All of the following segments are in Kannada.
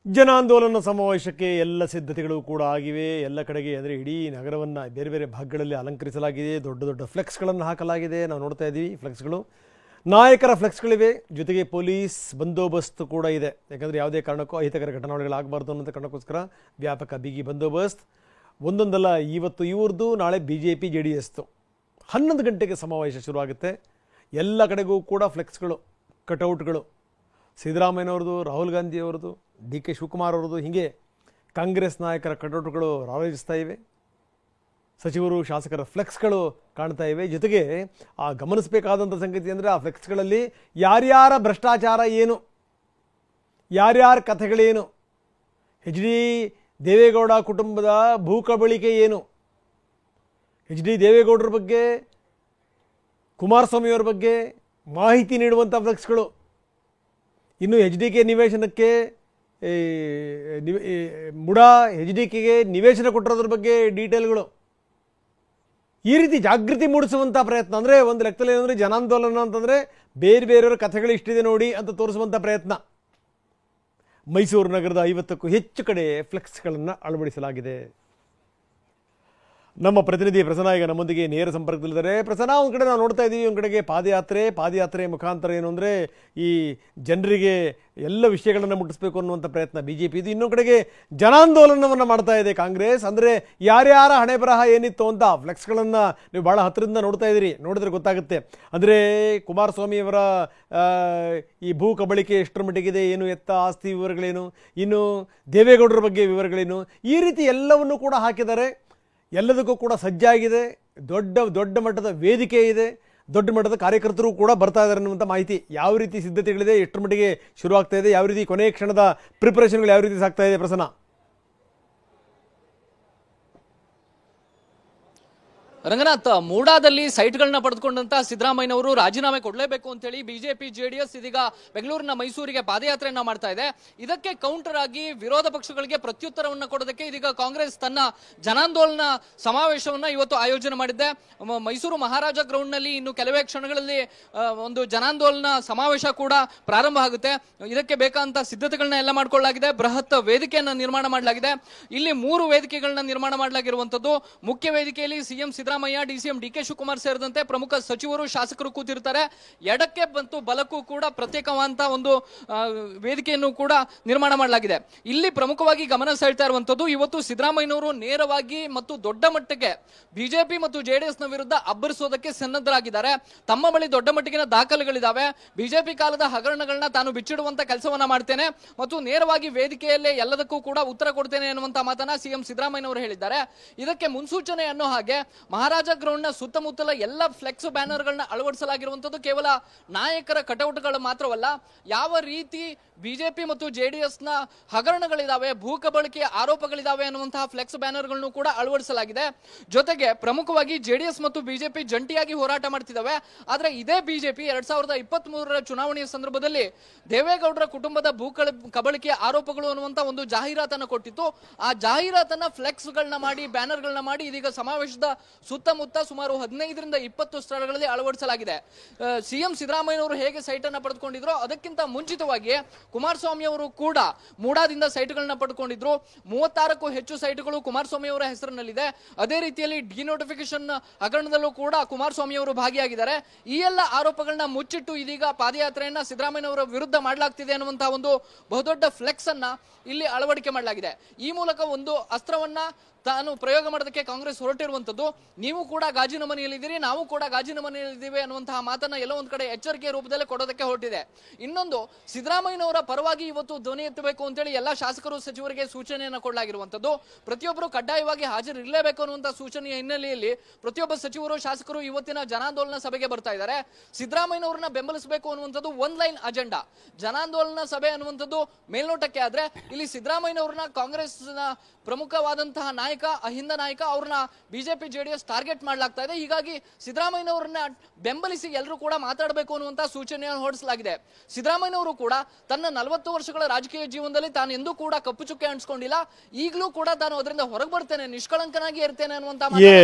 ಜನಾಂದೋಲನ ಸಮಾವೇಶಕ್ಕೆ ಎಲ್ಲ ಸಿದ್ಧತೆಗಳು ಕೂಡ ಆಗಿವೆ. ಎಲ್ಲ ಕಡೆಗೆ ಅಂದರೆ ಇಡೀ ನಗರವನ್ನು ಬೇರೆ ಬೇರೆ ಭಾಗಗಳಲ್ಲಿ ಅಲಂಕರಿಸಲಾಗಿದೆ. ದೊಡ್ಡ ದೊಡ್ಡ ಫ್ಲೆಕ್ಸ್ಗಳನ್ನು ಹಾಕಲಾಗಿದೆ. ನಾವು ನೋಡ್ತಾ ಇದ್ದೀವಿ ಫ್ಲೆಕ್ಸ್ಗಳು, ನಾಯಕರ ಫ್ಲೆಕ್ಸ್ಗಳಿವೆ. ಜೊತೆಗೆ ಪೊಲೀಸ್ ಬಂದೋಬಸ್ತ್ ಕೂಡ ಇದೆ. ಯಾಕಂದರೆ ಯಾವುದೇ ಕಾರಣಕ್ಕೂ ಅಹಿತಕರ ಘಟನಾವಳಿಗಳಾಗಬಾರ್ದು ಅನ್ನೋಂಥ ಕಾರಣಕ್ಕೋಸ್ಕರ ವ್ಯಾಪಕ ಬಿಗಿ ಬಂದೋಬಸ್ತ್. ಒಂದೊಂದಲ್ಲ, ಇವತ್ತು ಇವ್ರದ್ದು, ನಾಳೆ BJP JDSದು 11 ಗಂಟೆಗೆ ಸಮಾವೇಶ ಶುರುವಾಗುತ್ತೆ. ಎಲ್ಲ ಕಡೆಗೂ ಕೂಡ ಫ್ಲೆಕ್ಸ್ಗಳು, ಕಟೌಟ್ಗಳು, ಸಿದ್ದರಾಮಯ್ಯನವ್ರದ್ದು, ರಾಹುಲ್ ಗಾಂಧಿಯವ್ರದ್ದು, DK ಶಿವಕುಮಾರ್ ಅವ್ರದ್ದು, ಹೀಗೆ ಕಾಂಗ್ರೆಸ್ ನಾಯಕರ ಕಟೌಟ್ಗಳು ರಾರಾಜಿಸ್ತಾ ಇವೆ. ಸಚಿವರು, ಶಾಸಕರ ಫ್ಲೆಕ್ಸ್ಗಳು ಕಾಣ್ತಾ ಇವೆ. ಜೊತೆಗೆ ಗಮನಿಸಬೇಕಾದಂಥ ಸಂಗತಿ ಅಂದರೆ, ಆ ಫ್ಲೆಕ್ಸ್ಗಳಲ್ಲಿ ಯಾರ್ಯಾರ ಭ್ರಷ್ಟಾಚಾರ ಏನು, ಯಾರ್ಯಾರ ಕಥೆಗಳೇನು, HD ದೇವೇಗೌಡ ಕುಟುಂಬದ ಭೂಕಬಳಿಕೆ ಏನು, HD ದೇವೇಗೌಡರ ಬಗ್ಗೆ, ಕುಮಾರಸ್ವಾಮಿಯವರ ಬಗ್ಗೆ ಮಾಹಿತಿ ನೀಡುವಂಥ ಫ್ಲೆಕ್ಸ್ಗಳು, ಇನ್ನು HDK ನಿವೇಶನಕ್ಕೆ ಮುಡಾ HDKಗೆ ನಿವೇಶನ ಕೊಟ್ಟಿರೋದ್ರ ಬಗ್ಗೆ ಡೀಟೇಲ್ಗಳು, ಈ ರೀತಿ ಜಾಗೃತಿ ಮೂಡಿಸುವಂಥ ಪ್ರಯತ್ನ. ಅಂದರೆ ಒಂದು ಲೆಕ್ಕದಲ್ಲಿ ಏನಂದರೆ, ಜನಾಂದೋಲನ ಅಂತಂದರೆ ಬೇರೆ ಬೇರೆಯವರ ಕಥೆಗಳು ಇಷ್ಟಿದೆ ನೋಡಿ ಅಂತ ತೋರಿಸುವಂಥ ಪ್ರಯತ್ನ. ಮೈಸೂರು ನಗರದ 50ಕ್ಕೂ ಹೆಚ್ಚು ಕಡೆ ಫ್ಲೆಕ್ಸ್ಗಳನ್ನು ಅಳವಡಿಸಲಾಗಿದೆ. ನಮ್ಮ ಪ್ರತಿನಿಧಿ ಪ್ರಸನ್ನ ಈಗ ನಮ್ಮೊಂದಿಗೆ ನೇರ ಸಂಪರ್ಕದಲ್ಲಿದ್ದಾರೆ. ಪ್ರಸನ್ನ, ಒಂದು ಕಡೆ ನಾವು ನೋಡ್ತಾ ಇದ್ದೀವಿ, ಒಂದು ಕಡೆಗೆ ಪಾದಯಾತ್ರೆ ಮುಖಾಂತರ ಏನು ಅಂದರೆ ಈ ಜನರಿಗೆ ಎಲ್ಲ ವಿಷಯಗಳನ್ನು ಮುಟ್ಟಿಸಬೇಕು ಅನ್ನುವಂಥ ಪ್ರಯತ್ನ BJP ಇದು. ಇನ್ನೊಂದು ಕಡೆಗೆ ಜನಾಂದೋಲನವನ್ನು ಮಾಡ್ತಾ ಇದೆ ಕಾಂಗ್ರೆಸ್. ಅಂದರೆ ಯಾರ್ಯಾರ ಹಣೆ ಬರಹ ಏನಿತ್ತು ಅಂತ ಫ್ಲೆಕ್ಸ್ಗಳನ್ನು ನೀವು ಭಾಳ ಹತ್ತಿರದಿಂದ ನೋಡ್ತಾ ಇದ್ದೀರಿ, ನೋಡಿದ್ರೆ ಗೊತ್ತಾಗುತ್ತೆ. ಅಂದರೆ ಕುಮಾರಸ್ವಾಮಿಯವರ ಈ ಭೂ ಕಬಳಿಕೆ ಎಷ್ಟರ ಮಟ್ಟಿಗಿದೆ, ಏನು ಎತ್ತ ಆಸ್ತಿ ವಿವರಗಳೇನು, ಇನ್ನು ದೇವೇಗೌಡರ ಬಗ್ಗೆ ವಿವರಗಳೇನು, ಈ ರೀತಿ ಎಲ್ಲವನ್ನೂ ಕೂಡ ಹಾಕಿದ್ದಾರೆ. ಎಲ್ಲದಕ್ಕೂ ಕೂಡ ಸಜ್ಜಾಗಿದೆ. ದೊಡ್ಡ ಮಟ್ಟದ ವೇದಿಕೆ ಇದೆ, ದೊಡ್ಡ ಮಟ್ಟದ ಕಾರ್ಯಕರ್ತರು ಕೂಡ ಬರ್ತಾ ಇದ್ದಾರೆ ಅನ್ನುವಂಥ ಮಾಹಿತಿ. ಯಾವ ರೀತಿ ಸಿದ್ಧತೆಗಳಿದೆ, ಎಷ್ಟರ ಮಟ್ಟಿಗೆ ಶುರುವಾಗ್ತಾ ಇದೆ, ಯಾವ ರೀತಿ ಕೊನೆಯ ಕ್ಷಣದ ಪ್ರಿಪರೇಷನ್ಗಳು ಯಾವ ರೀತಿ ಸಾಗ್ತಾ ಇದೆ ಪ್ರಸನ್ನ? ರಂಗನಾಥ್, ಮೂಡಾದಲ್ಲಿ ಸೈಟ್ಗಳನ್ನ ಪಡೆದುಕೊಂಡಂತ ಸಿದ್ದರಾಮಯ್ಯನವರು ರಾಜೀನಾಮೆ ಕೊಡಲೇಬೇಕು ಅಂತ ಹೇಳಿ BJP JDS ಇದೀಗ ಬೆಂಗಳೂರಿನ ಮೈಸೂರಿಗೆ ಪಾದಯಾತ್ರೆಯನ್ನ ಮಾಡ್ತಾ ಇದೆ. ಇದಕ್ಕೆ ಕೌಂಟರ್ ಆಗಿ ವಿರೋಧ ಪಕ್ಷಗಳಿಗೆ ಪ್ರತ್ಯುತ್ತರವನ್ನ ಕೊಡೋದಕ್ಕೆ ಇದೀಗ ಕಾಂಗ್ರೆಸ್ ತನ್ನ ಜನಾಂದೋಲನ ಸಮಾವೇಶವನ್ನ ಇವತ್ತು ಆಯೋಜನೆ ಮಾಡಿದ್ದೆ. ಮೈಸೂರು ಮಹಾರಾಜ ಗ್ರೌಂಡ್ ನಲ್ಲಿ ಇನ್ನು ಕೆಲವೇ ಕ್ಷಣಗಳಲ್ಲಿ ಒಂದು ಜನಾಂದೋಲನ ಸಮಾವೇಶ ಕೂಡ ಪ್ರಾರಂಭ ಆಗುತ್ತೆ. ಇದಕ್ಕೆ ಬೇಕಾದಂತ ಸಿದ್ಧತೆಗಳನ್ನ ಎಲ್ಲ ಮಾಡ್ಕೊಳ್ಳಲಾಗಿದೆ. ಬೃಹತ್ ವೇದಿಕೆಯನ್ನ ನಿರ್ಮಾಣ ಮಾಡಲಾಗಿದೆ. ಇಲ್ಲಿ 3 ವೇದಿಕೆಗಳನ್ನ ನಿರ್ಮಾಣ ಮಾಡಲಾಗಿರುವಂತದ್ದು. ಮುಖ್ಯ ವೇದಿಕೆಯಲ್ಲಿ CM Siddaramaiah, DCM DK Shivakumar ಸೇರಿದಂತೆ ಪ್ರಮುಖ ಸಚಿವರು, ಶಾಸಕರು ಕೂತಿರ್ತಾರೆ. ಎಡಕ್ಕೆ ಮತ್ತು ಬಲಕ್ಕೂ ಕೂಡ ಪ್ರತ್ಯೇಕವಾದಂತಹ ಒಂದು ವೇದಿಕೆಯನ್ನು ಕೂಡ ನಿರ್ಮಾಣ ಮಾಡಲಾಗಿದೆ. ಇಲ್ಲಿ ಪ್ರಮುಖವಾಗಿ ಗಮನ ಸೆಳ್ತಾ ಇರುವಂತದ್ದು, ಇವತ್ತು ಸಿದ್ದರಾಮಯ್ಯನವರು ನೇರವಾಗಿ ಮತ್ತು ದೊಡ್ಡ ಮಟ್ಟಿಗೆ BJP ಮತ್ತು JDS ನ ವಿರುದ್ಧ ಅಬ್ಬರಿಸೋದಕ್ಕೆ ಸನ್ನದ್ಧರಾಗಿದ್ದಾರೆ. ತಮ್ಮ ಬಳಿ ದೊಡ್ಡ ಮಟ್ಟಿಗಿನ ದಾಖಲೆಗಳಿದಾವೆ. BJP ಕಾಲದ ಹಗರಣಗಳನ್ನ ತಾನು ಬಿಚ್ಚಿಡುವಂತ ಕೆಲಸವನ್ನ ಮಾಡ್ತೇನೆ ಮತ್ತು ನೇರವಾಗಿ ವೇದಿಕೆಯಲ್ಲೇ ಎಲ್ಲದಕ್ಕೂ ಕೂಡ ಉತ್ತರ ಕೊಡ್ತೇನೆ ಎನ್ನುವಂತ ಮಾತನ್ನ CM ಸಿದ್ದರಾಮಯ್ಯನವರು ಹೇಳಿದ್ದಾರೆ. ಇದಕ್ಕೆ ಮುನ್ಸೂಚನೆ ಅನ್ನೋ ಹಾಗೆ ಮಹಾರಾಜ ಗ್ರೌಂಡ್ ನ ಸುತ್ತಮುತ್ತಲ ಎಲ್ಲ ಫ್ಲೆಕ್ಸ್ ಬ್ಯಾನರ್ ಗಳನ್ನ ಅಳವಡಿಸಲಾಗಿರುವಂತದ್ದು ಕೇವಲ ನಾಯಕರ ಕಟೌಟ್ಗಳು ಮಾತ್ರವಲ್ಲ, ಯಾವ ರೀತಿ BJP ಮತ್ತು JDS ನ ಹಗರಣಗಳಿದಾವೆ, ಭೂ ಕಬಳಿಕೆಯ ಆರೋಪಗಳಿದಾವೆ ಅನ್ನುವಂತಹ ಫ್ಲೆಕ್ಸ್ ಬ್ಯಾನರ್ ಗಳನ್ನು ಕೂಡ ಅಳವಡಿಸಲಾಗಿದೆ. ಜೊತೆಗೆ ಪ್ರಮುಖವಾಗಿ JDS ಮತ್ತು BJP ಜಂಟಿಯಾಗಿ ಹೋರಾಟ ಮಾಡ್ತಿದ್ದಾವೆ. ಆದ್ರೆ ಇದೇ BJP 2023ರ ಚುನಾವಣೆಯ ಸಂದರ್ಭದಲ್ಲಿ ದೇವೇಗೌಡರ ಕುಟುಂಬದ ಭೂ ಕಬಳಿಕೆಯ ಆರೋಪಗಳು ಅನ್ನುವಂತ ಒಂದು ಜಾಹೀರಾತನ್ನು ಕೊಟ್ಟಿತ್ತು. ಆ ಜಾಹೀರಾತನ್ನ ಫ್ಲೆಕ್ಸ್ ಗಳನ್ನ ಮಾಡಿ, ಬ್ಯಾನರ್ ಗಳನ್ನ ಮಾಡಿ ಇದೀಗ ಸಮಾವೇಶದ ಸುತ್ತಮುತ್ತ ಸುಮಾರು 15ರಿಂದ 20 ಸ್ಥಳಗಳಲ್ಲಿ ಅಳವಡಿಸಲಾಗಿದೆ. CM ಸಿದ್ದರಾಮಯ್ಯನವರು ಹೇಗೆ ಸೈಟ್ ಅನ್ನ ಪಡೆದುಕೊಂಡಿದ್ರು, ಅದಕ್ಕಿಂತ ಮುಂಚಿತವಾಗಿ ಕುಮಾರಸ್ವಾಮಿ ಅವರು ಕೂಡ ಮೂಡಾದಿಂದ ಸೈಟ್ಗಳನ್ನ ಪಡೆದುಕೊಂಡಿದ್ರು. 36ಕ್ಕೂ ಹೆಚ್ಚು ಸೈಟ್ಗಳು ಕುಮಾರಸ್ವಾಮಿ ಅವರ ಹೆಸರಿನಲ್ಲಿದೆ. ಅದೇ ರೀತಿಯಲ್ಲಿ ಡಿನೋಟಿಫಿಕೇಶನ್ ಹಗರಣದಲ್ಲೂ ಕೂಡ ಕುಮಾರಸ್ವಾಮಿ ಅವರು ಭಾಗಿಯಾಗಿದ್ದಾರೆ. ಈ ಎಲ್ಲ ಆರೋಪಗಳನ್ನ ಮುಚ್ಚಿಟ್ಟು ಇದೀಗ ಪಾದಯಾತ್ರೆಯನ್ನ ಸಿದ್ದರಾಮಯ್ಯನವರ ವಿರುದ್ಧ ಮಾಡಲಾಗ್ತಿದೆ ಅನ್ನುವಂತಹ ಒಂದು ಬಹುದೊಡ್ಡ ಫ್ಲೆಕ್ಸ್ ಅನ್ನ ಇಲ್ಲಿ ಅಳವಡಿಕೆ ಮಾಡಲಾಗಿದೆ. ಈ ಮೂಲಕ ಒಂದು ಅಸ್ತ್ರವನ್ನ ತಾನು ಪ್ರಯೋಗ ಮಾಡೋದಕ್ಕೆ ಕಾಂಗ್ರೆಸ್ ಹೊರಟಿರುವಂತದ್ದು. ನೀವು ಕೂಡ ಗಾಜಿನ ಮನೆಯಲ್ಲಿದ್ದೀರಿ, ನಾವು ಕೂಡ ಗಾಜಿನ ಮನೆಯಲ್ಲಿದ್ದೀವಿ ಅನ್ನುವಂತಹ ಮಾತನ್ನ ಎಲ್ಲೋ ಒಂದ್ ಕಡೆ ಎಚ್ಚರಿಕೆಯ ರೂಪದಲ್ಲಿ ಕೊಡೋದಕ್ಕೆ ಹೊರಟಿದೆ. ಇನ್ನೊಂದು, ಸಿದ್ದರಾಮಯ್ಯನವರ ಪರವಾಗಿ ಇವತ್ತು ಧ್ವನಿ ಎತ್ತಬೇಕು ಅಂತೇಳಿ ಎಲ್ಲಾ ಶಾಸಕರು, ಸಚಿವರಿಗೆ ಸೂಚನೆಯನ್ನ ಕೊಡಲಾಗಿರುವಂತದ್ದು. ಪ್ರತಿಯೊಬ್ಬರು ಕಡ್ಡಾಯವಾಗಿ ಹಾಜರಿರಲೇಬೇಕು ಅನ್ನುವಂತಹ ಸೂಚನೆಯ ಹಿನ್ನೆಲೆಯಲ್ಲಿ ಪ್ರತಿಯೊಬ್ಬ ಸಚಿವರು, ಶಾಸಕರು ಇವತ್ತಿನ ಜನಾಂದೋಲನ ಸಭೆಗೆ ಬರ್ತಾ ಇದ್ದಾರೆ. ಸಿದ್ದರಾಮಯ್ಯನವರನ್ನ ಬೆಂಬಲಿಸಬೇಕು ಅನ್ನುವಂಥದ್ದು ಒನ್ ಲೈನ್ ಅಜೆಂಡಾ. ಜನಾಂದೋಲನ ಸಭೆ ಅನ್ನುವಂಥದ್ದು ಮೇಲ್ನೋಟಕ್ಕೆ ಆದ್ರೆ, ಇಲ್ಲಿ ಸಿದ್ದರಾಮಯ್ಯನವರನ್ನ ಕಾಂಗ್ರೆಸ್ನ ಪ್ರಮುಖವಾದಂತಹ ನಾಯಕ, ಅಹಿಂದ ನಾಯಕ, ಅವ್ರನ್ನ ಬಿಜೆಪಿ ಜೆಡಿಎಸ್ ಟಾರ್ಗೆಟ್ ಮಾಡಲಾಗ್ತಾ ಇದೆ. ಹೀಗಾಗಿ ಸಿದ್ದರಾಮಯ್ಯನವರನ್ನ ಬೆಂಬಲಿಸಿ ಎಲ್ಲರೂ ಕೂಡ ಮಾತಾಡಬೇಕು ಅನ್ನುವಂತ ಸೂಚನೆಯನ್ನು ಹೊರಡಿಸಲಾಗಿದೆ. ಸಿದ್ದರಾಮಯ್ಯನವರು ಕೂಡ ತನ್ನ 40 ವರ್ಷಗಳ ರಾಜಕೀಯ ಜೀವನದಲ್ಲಿ ತಾನು ಎಂದೂ ಕೂಡ ಕಪ್ಪು ಚುಕ್ಕೆ ಅಣಿಸ್ಕೊಂಡಿಲ್ಲ. ಈಗಲೂ ಕೂಡ ತಾನು ಅದರಿಂದ ಹೊರಗೆ ಬರ್ತೇನೆ, ನಿಷ್ಕಳಂಕನಾಗಿ ಇರ್ತೇನೆ ಅನ್ನುವಂತ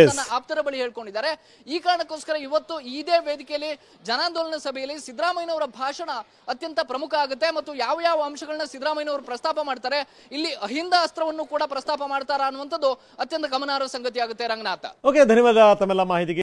ತನ್ನ ಆಪ್ತರ ಬಳಿ ಹೇಳ್ಕೊಂಡಿದ್ದಾರೆ. ಈ ಕಾರಣಕ್ಕೋಸ್ಕರ ಇವತ್ತು ಇದೇ ವೇದಿಕೆಯಲ್ಲಿ ಜನಾಂದೋಲನ ಸಭೆಯಲ್ಲಿ ಸಿದ್ದರಾಮಯ್ಯನವರ ಭಾಷಣ ಅತ್ಯಂತ ಪ್ರಮುಖ ಆಗುತ್ತೆ. ಮತ್ತು ಯಾವ ಯಾವ ಅಂಶಗಳನ್ನ ಸಿದ್ದರಾಮಯ್ಯನವರು ಪ್ರಸ್ತಾಪ ಮಾಡ್ತಾರೆ, ಇಲ್ಲಿ ಅಹಿಂದ ಅಸ್ತ್ರವನ್ನು ಕೂಡ ಪ್ರಸ್ತಾಪ ಮಾಡ್ತಾರ ಅನ್ನುವಂಥದ್ದು ಅತ್ಯಂತ ಗಮನಾರ್ಹ ಸಂಗತಿ ಆಗುತ್ತೆ. ರಂಗನಾಥ, ಓಕೆ, ಧನ್ಯವಾದ ತಮ್ಮೆಲ್ಲ ಮಾಹಿತಿಗೆ.